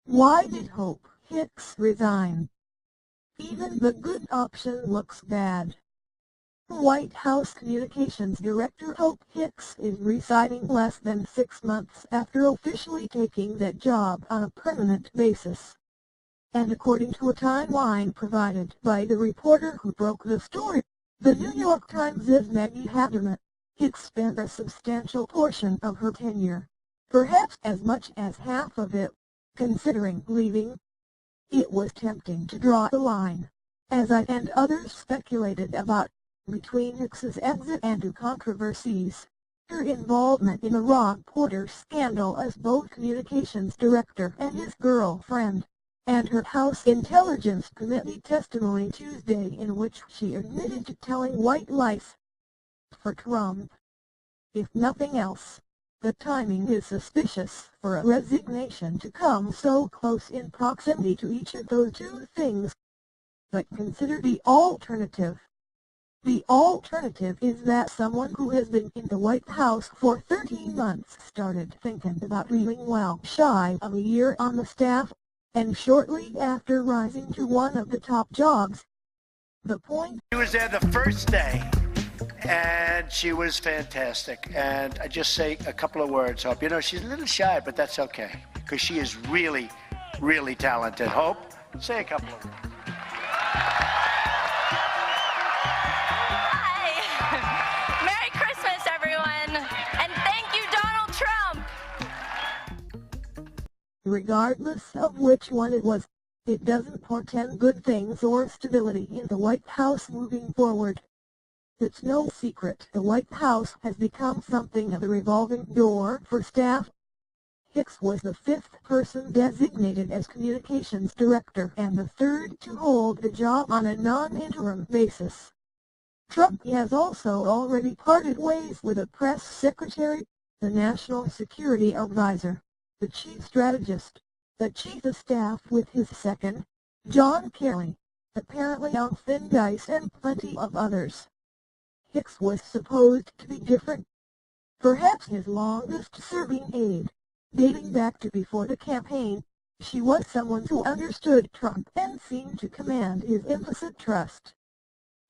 Why did Hope Hicks resign? Even the good option looks bad. White House Communications Director Hope Hicks is resigning less than 6 months after officially taking that job on a permanent basis. And according to a timeline provided by the reporter who broke the story, the New York Times' Maggie Haberman, Hicks spent a substantial portion of her tenure, perhaps as much as half of it, considering leaving. It was tempting to draw a line, as I and others speculated about, between Hicks's exit and two controversies: her involvement in the Rob Porter scandal as both communications director and his girlfriend, and her House Intelligence Committee testimony Tuesday in which she admitted to telling white lies. For Trump, if nothing else, the timing is suspicious for a resignation to come so close in proximity to each of those two things. But consider the alternative. The alternative is that someone who has been in the White House for 13 months started thinking about leaving well shy of a year on the staff, and shortly after rising to one of the top jobs. The point: she was there the first day, and she was fantastic. And I just say a couple of words, Hope. You know, she's a little shy, but that's okay, because she is really, really talented. Hope, say a couple of words. Hi. Merry Christmas, everyone. And thank you, Donald Trump. Regardless of which one it was, it doesn't portend good things or stability in the White House moving forward. It's no secret the White House has become something of a revolving door for staff. Hicks was the 5th person designated as communications director and the 3rd to hold the job on a non-interim basis. Trump has also already parted ways with a press secretary, the national security advisor, the chief strategist, the chief of staff with his second, John Kerry, apparently on thin ice, and plenty of others. Hicks was supposed to be different. Perhaps his longest-serving aide, dating back to before the campaign, she was someone who understood Trump and seemed to command his implicit trust.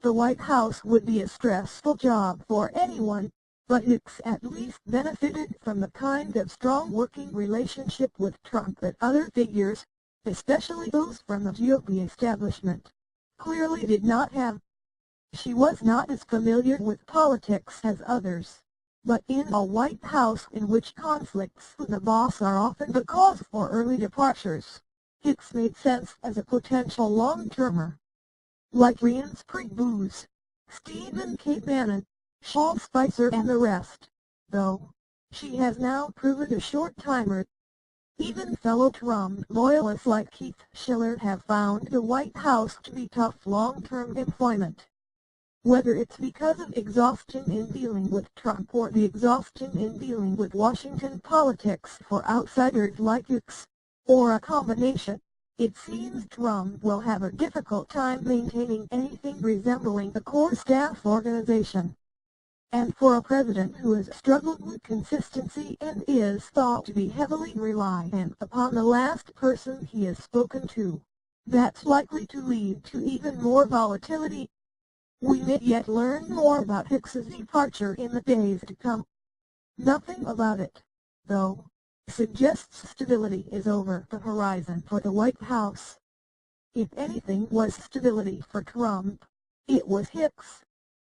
The White House would be a stressful job for anyone, but Hicks at least benefited from the kind of strong working relationship with Trump that other figures, especially those from the GOP establishment, clearly did not have. She was not as familiar with politics as others, but in a White House in which conflicts with the boss are often the cause for early departures, Hicks made sense as a potential long-termer. Like Reince Priebus, Stephen K. Bannon, Sean Spicer and the rest, though, she has now proven a short-timer. Even fellow Trump loyalists like Keith Schiller have found the White House to be tough long-term employment. Whether it's because of exhaustion in dealing with Trump or the exhaustion in dealing with Washington politics for outsiders like Hicks, or a combination, it seems Trump will have a difficult time maintaining anything resembling a core staff organization. And for a president who has struggled with consistency and is thought to be heavily reliant upon the last person he has spoken to, that's likely to lead to even more volatility. We may yet learn more about Hicks's departure in the days to come. Nothing about it, though, suggests stability is over the horizon for the White House. If anything was stability for Trump, it was Hicks.